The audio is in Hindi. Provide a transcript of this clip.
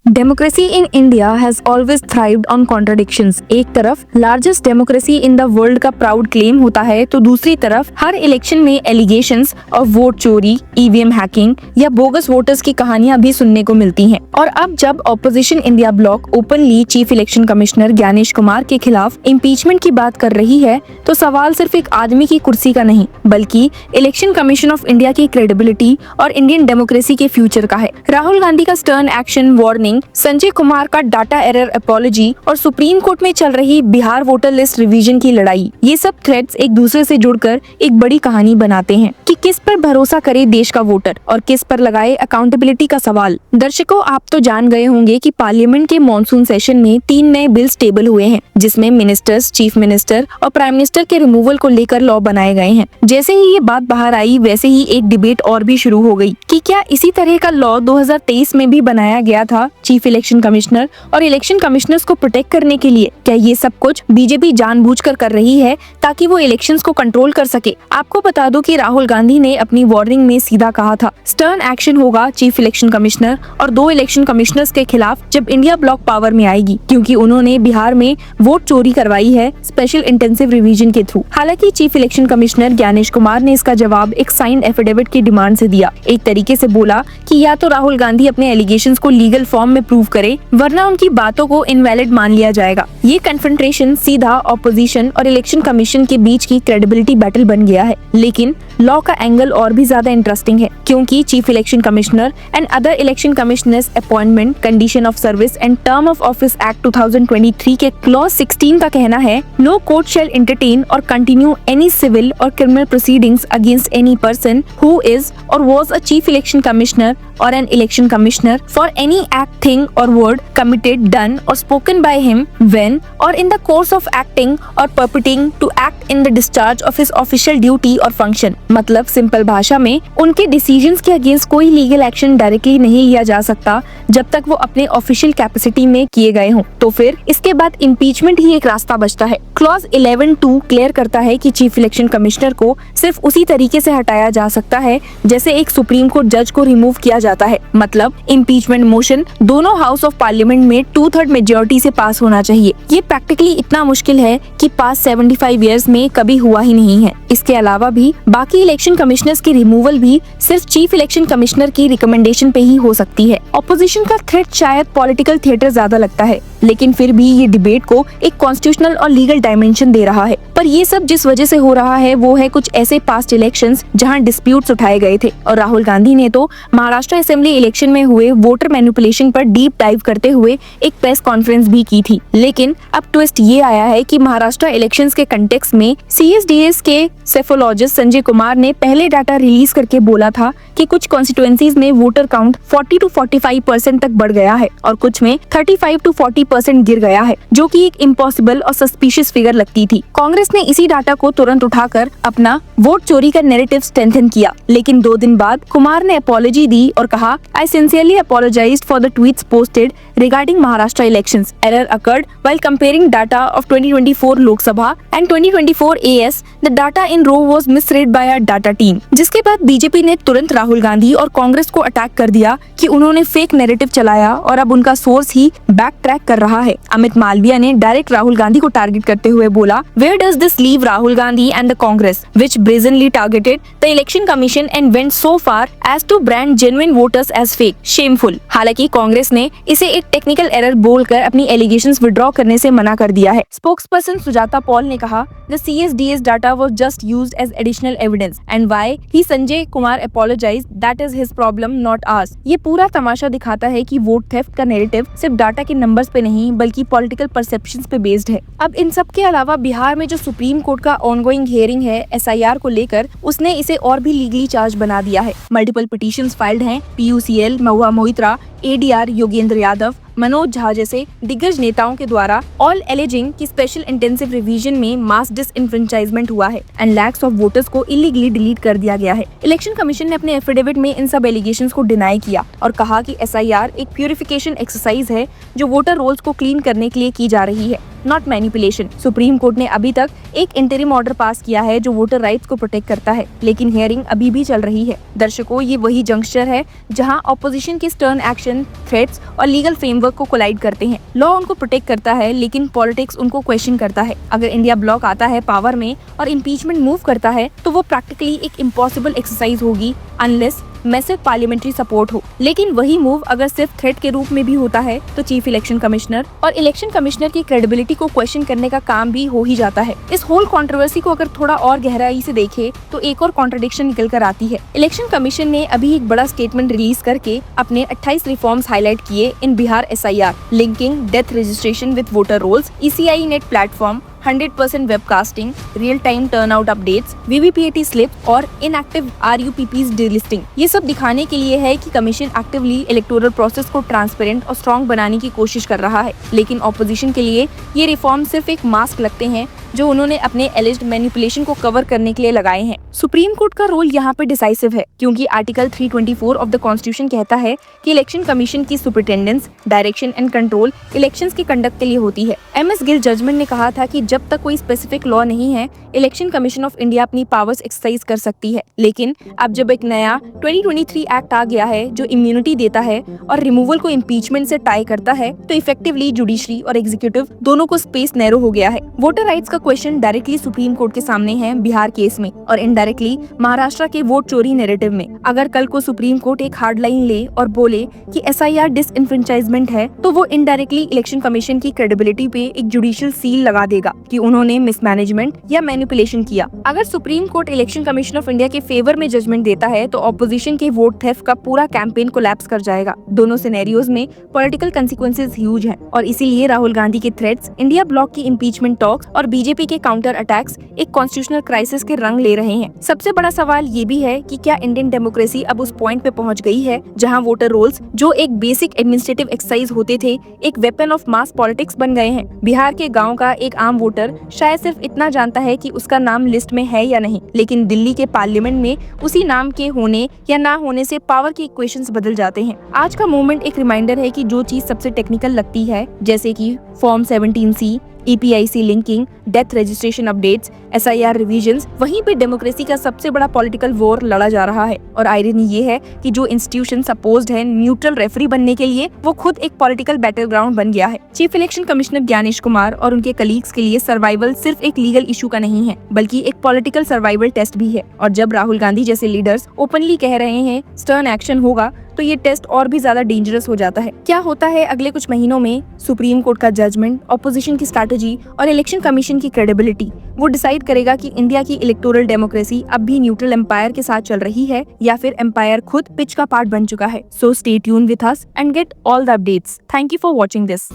Democracy in India has always thrived on contradictions. एक तरफ largest democracy in the world का प्राउड क्लेम होता है, तो दूसरी तरफ हर इलेक्शन में एलिगेशंस ऑफ वोट चोरी, ईवीएम हैकिंग या बोगस वोटर्स की कहानियां भी सुनने को मिलती हैं। और अब जब opposition India block openly chief election commissioner Gyanesh Kumar के खिलाफ इम्पीचमेंट की बात कर रही है, तो सवाल सिर्फ एक आदमी की कुर्सी का नहीं, बल्कि इलेक्शन कमीशन ऑफ इंडिया की क्रेडिबिलिटी और इंडियन डेमोक्रेसी के फ्यूचर का है। राहुल गांधी का stern action, warning, Sanjay Kumar का डाटा एरर अपॉलॉजी और सुप्रीम कोर्ट में चल रही बिहार वोटर लिस्ट रिवीजन की लड़ाई, ये सब थ्रेड्स एक दूसरे से जुड़कर एक बड़ी कहानी बनाते हैं कि किस पर भरोसा करे देश का वोटर और किस पर लगाए अकाउंटेबिलिटी का सवाल। दर्शकों, आप तो जान गए होंगे कि पार्लियामेंट के मॉनसून सेशन में 3 नए बिल्स टेबल हुए हैं, जिसमें मिनिस्टर्स, चीफ मिनिस्टर और प्राइम मिनिस्टर के रिमूवल को लेकर लॉ बनाए गए हैं। जैसे ही ये बात बाहर आई, वैसे ही एक डिबेट और भी शुरू हो गई कि क्या इसी तरह का लॉ 2023 में भी बनाया गया था चीफ इलेक्शन कमिश्नर और इलेक्शन कमिश्नर्स को प्रोटेक्ट करने के लिए। क्या ये सब कुछ बीजेपी जानबूझकर कर रही है ताकि वो इलेक्शंस को कंट्रोल कर सके? आपको बता दो कि राहुल गांधी ने अपनी वार्निंग में सीधा कहा था, स्टर्न एक्शन होगा चीफ इलेक्शन कमिश्नर और 2 इलेक्शन कमिश्नर्स के खिलाफ जब इंडिया ब्लॉक पावर में आएगी, क्योंकि उन्होंने बिहार में वोट चोरी करवाई है स्पेशल इंटेंसिव रिवीजन के थ्रू। हालांकि chief election commissioner Gyanesh Kumar ने इसका जवाब एक साइंड एफिडेविट की डिमांड से दिया। एक तरीके से बोला कि या तो राहुल गांधी अपने एलिगेशंस को लीगल फॉर्म में प्रूव करे, वरना उनकी बातों को इनवैलिड मान लिया जाएगा। ये कन्फ्रंटेशन सीधा ऑपोजिशन और इलेक्शन कमीशन के बीच की क्रेडिबिलिटी बैटल बन गया है। लेकिन लॉ का एंगल और भी ज्यादा इंटरेस्टिंग है, क्योंकि chief election commissioner and other election commissioners appointment, condition of service and term of office act 2023 के क्लॉज 16 का कहना है, no court shall entertain or continue any civil or criminal proceedings against any person who is or was a chief election commissioner or an election commissioner for any act, thing or word committed, done or spoken by him when or in the course of acting or purporting to act in the discharge of his official duty or function। मतलब सिंपल भाषा में उनके डिसीजंस के अगेंस्ट कोई लीगल एक्शन डायरेक्टली नहीं लिया जा सकता जब तक वो अपने ऑफिशियल कैपेसिटी में किए गए हों। तो फिर इसके बाद इम्पीचमेंट ही एक रास्ता बचता है। क्लॉज 11(2) क्लियर करता है कि चीफ इलेक्शन कमिश्नर को सिर्फ उसी तरीके से हटाया जा सकता है जैसे एक सुप्रीम कोर्ट जज को रिमूव किया जाता है। मतलब इम्पीचमेंट मोशन दोनों हाउस ऑफ पार्लियामेंट में 2/3 मेजोरिटी से पास होना चाहिए। ये प्रैक्टिकली इतना मुश्किल है कि पास 75 इयर्स में कभी हुआ ही नहीं है। इसके अलावा भी बाकी इलेक्शन कमिश्नर्स की रिमूवल भी सिर्फ चीफ इलेक्शन कमिश्नर की रिकमेंडेशन पे ही हो सकती है। ऑपोजिशन का थ्रेट शायद पॉलिटिकल थिएटर ज्यादा लगता है, लेकिन फिर भी ये डिबेट को एक कॉन्स्टिट्यूशनल और लीगल डायमेंशन दे रहा है। पर ये सब जिस वजह से हो रहा है वो है कुछ ऐसे पास्ट इलेक्शंस जहां डिस्प्यूट्स उठाए गए थे, और राहुल गांधी ने तो महाराष्ट्र असेंबली इलेक्शन में हुए वोटर मैनिपुलेशन पर डीप डाइव करते हुए एक प्रेस कॉन्फ्रेंस भी की थी। लेकिन अब ट्विस्ट ये आया है कि महाराष्ट्र इलेक्शंस के कंटेक्स्ट में CSDS के सेफोलॉजिस्ट संजय कुमार ने पहले डाटा रिलीज करके बोला था कि कुछ कॉन्स्टिट्यूएंसीज में वोटर काउंट 40 to 45% तक बढ़ गया है और कुछ में 35 to 40% गिर गया है, जो कि एक इम्पॉसिबल और सस्पिशियस फिगर लगती थी। कांग्रेस ने इसी डाटा को तुरंत उठाकर अपना वोट चोरी का नैरेटिव स्ट्रेंथन किया, लेकिन 2 दिन बाद कुमार ने अपॉलॉजी दी और कहा, I sincerely apologized for the tweets posted regarding Maharashtra elections. Error occurred while comparing data of 2024 Lok Sabha and 2024 AS। The data in row was misread by a data team. जिसके बाद बीजेपी ने तुरंत राहुल गांधी और कांग्रेस को अटैक कर दिया कि उन्होंने फेक नैरेटिव चलाया और अब उनका सोर्स ही बैक ट्रैक कर रहा है। अमित मालविया ने डायरेक्ट राहुल गांधी को टारगेट करते हुए बोला, where does this leave Rahul Gandhi and the Congress which brazenly targeted the election commission and went so far as to brand genuine voters as fake, shameful. हालांकि कांग्रेस ने इसे एक टेक्निकल एरर बोलकर अपनी एलिगेशंस विड्रॉ करने से मना कर दिया है। स्पोक्सपर्सन सुजाता पॉल ने कहा, the CSDS data was just used as additional evidence and why he Sanjay Kumar apologized, that is his problem not ours. ये पूरा तमाशा दिखाता है कि वोट थेफ्ट का नैरेटिव सिर्फ डाटा के नंबर्स पे नहीं बल्कि पॉलिटिकल परसेप्शंस पे बेस्ड है। अब इन सब के अलावा बिहार में जो सुप्रीम कोर्ट का ऑनगोइंग हियरिंग है SIR को लेकर, उसने इसे और भी लीगली चार्ज बना दिया है। मल्टीपल पिटीशंस फाइल्ड हैं PUCL, महुआ मोइत्रा, ADR, योगेंद्र यादव, मनोज झा जैसे दिग्गज नेताओं के द्वारा, ऑल एलिजिंग की स्पेशल इंटेंसिव रिवीजन में मास डिसइंफ्रेंचाइजमेंट हुआ है एंड लैक्स ऑफ वोटर्स को इलीगली डिलीट कर दिया गया है। इलेक्शन कमीशन ने अपने एफिडेविट में इन सब एलिगेशंस को डिनाई किया और कहा कि SIR एक प्यूरिफिकेशन एक्सरसाइज है जो वोटर रोल्स को क्लीन करने के लिए की जा रही है। Not manipulation. सुप्रीम कोर्ट ने अभी तक एक इंटरिम ऑर्डर पास किया है जो वोटर राइट्स को प्रोटेक्ट करता है, लेकिन हियरिंग अभी भी चल रही है। दर्शकों, ये वही जंक्शनर है जहां ऑपोजिशन के स्टर्न एक्शन, थ्रेट्स और लीगल फ्रेमवर्क को कोलाइड करते हैं। लॉ उनको प्रोटेक्ट करता है, लेकिन पॉलिटिक्स उनको क्वेश्चन करता है। अगर इंडिया ब्लॉक आता है पावर में और इम्पीचमेंट मूव करता है तो वो प्रैक्टिकली एक इम्पॉसिबल एक्सरसाइज होगी अनलेस मैसिव पार्लियामेंट्री सपोर्ट हो। लेकिन वही मूव अगर सिर्फ थ्रेट के रूप में भी होता है तो चीफ इलेक्शन कमिश्नर और इलेक्शन कमिश्नर की क्रेडिबिलिटी को क्वेश्चन करने का काम भी हो ही जाता है। इस होल कंट्रोवर्सी को अगर थोड़ा और गहराई से देखें तो एक और कॉन्ट्रडिक्शन निकल कर आती है। इलेक्शन कमीशन ने अभी एक बड़ा स्टेटमेंट रिलीज करके अपने 28 रिफॉर्म्स हाईलाइट किए in Bihar SIR, linking death registration with voter rolls, ECI net platform, 100% webcasting, real time turnout updates, VVPAT slip और इनएक्टिव RUPPs डिलिस्टिंग। ये सब दिखाने के लिए है कि कमीशन एक्टिवली इलेक्टोरल प्रोसेस को ट्रांसपेरेंट और स्ट्रॉन्ग बनाने की कोशिश कर रहा है। लेकिन ऑपोजिशन के लिए ये रिफॉर्म सिर्फ एक मास्क लगते हैं जो उन्होंने अपने एलिज्ड मैनिपुलेशन को कवर करने के लिए लगाए हैं। सुप्रीम कोर्ट का रोल यहाँ पे डिसाइसिव है, क्योंकि आर्टिकल 324 ऑफ द कॉन्स्टिट्यूशन कहता है कि इलेक्शन कमीशन की superintendence, direction and control elections के कंडक्ट के लिए होती है। MS गिल जजमेंट ने कहा था कि जब तक कोई स्पेसिफिक लॉ नहीं है, इलेक्शन कमीशन ऑफ इंडिया अपनी पावर्स एक्सरसाइज कर सकती है। लेकिन अब जब एक नया 2023 एक्ट आ गया है जो इम्यूनिटी देता है और रिमूवल को इम्पीचमेंट से टाई करता है, तो इफेक्टिवली जुडिशरी और एग्जीक्यूटिव दोनों को स्पेस नैरो हो गया है। वोटर राइट्स का क्वेश्चन डायरेक्टली सुप्रीम कोर्ट के सामने है बिहार केस में और इनडायरेक्टली महाराष्ट्र के वोट चोरी नैरेटिव में। अगर कल को सुप्रीम कोर्ट एक हार्ड लाइन ले और बोले कि SIR डिसइंफ्रेंचाइजमेंट है, तो वो इनडायरेक्टली इलेक्शन कमीशन की क्रेडिबिलिटी पे एक जुडिशियल सील लगा देगा कि उन्होंने मिसमैनेजमेंट या मैनिपुलेशन किया। अगर supreme court election commission of India के फेवर में जजमेंट देता है तो ऑपोजिशन के वोट थेफ्ट का पूरा कैंपेन कोलैप्स कर जाएगा। दोनों सिनेरियोज में पॉलिटिकल कंसिक्वेंसेस ह्यूज हैं और इसीलिए राहुल गांधी के थ्रेट्स, इंडिया ब्लॉक की इम्पीचमेंट टॉक्स और बीजेपी के काउंटर अटैक्स एक कॉन्स्टिट्यूशनल क्राइसिस के रंग ले रहे हैं। सबसे बड़ा सवाल ये भी है कि क्या इंडियन डेमोक्रेसी अब उस पॉइंट पे पहुंच गई है जहां वोटर रोल्स, जो एक बेसिक एडमिनिस्ट्रेटिव एक्सरसाइज होते थे, एक वेपन ऑफ मास पॉलिटिक्स बन गए हैं। बिहार के गांव का एक आम वोटर शायद सिर्फ इतना जानता है कि उसका नाम लिस्ट में है या नहीं, लेकिन दिल्ली के पार्लियामेंट में उसी नाम के होने या ना होने से पावर के इक्वेशंस बदल जाते हैं। आज का मूवमेंट एक रिमाइंडर है कि जो चीज सबसे टेक्निकल लगती है, जैसे कि form 17C, EPIC linking, death registration updates, SIR revisions, वहीं पे डेमोक्रेसी का सबसे बड़ा पॉलिटिकल वॉर लड़ा जा रहा है। और आयरनी ये है कि जो इंस्टीट्यूशन सपोज्ड है न्यूट्रल रेफरी बनने के लिए, वो खुद एक पॉलिटिकल बैटल ग्राउंड बन गया है। Chief election commissioner Gyanesh Kumar और उनके कलीग्स के लिए सर्वाइवल सिर्फ एक लीगल इशू का नहीं है, बल्कि एक पॉलिटिकल सर्वाइवल टेस्ट भी है। और जब राहुल गांधी जैसे लीडर्स ओपनली कह रहे हैं स्टर्न एक्शन होगा, तो ये टेस्ट और भी ज्यादा डेंजरस हो जाता है। क्या होता है अगले कुछ महीनों में, सुप्रीम कोर्ट का जजमेंट, ऑपोजिशन की स्ट्रैटेजी और इलेक्शन कमीशन की क्रेडिबिलिटी, वो डिसाइड करेगा कि इंडिया की इलेक्टोरल डेमोक्रेसी अब भी न्यूट्रल एम्पायर के साथ चल रही है या फिर एम्पायर खुद पिच का पार्ट बन चुका है। So stay tune with us and get all the updates. Thank you for watching this.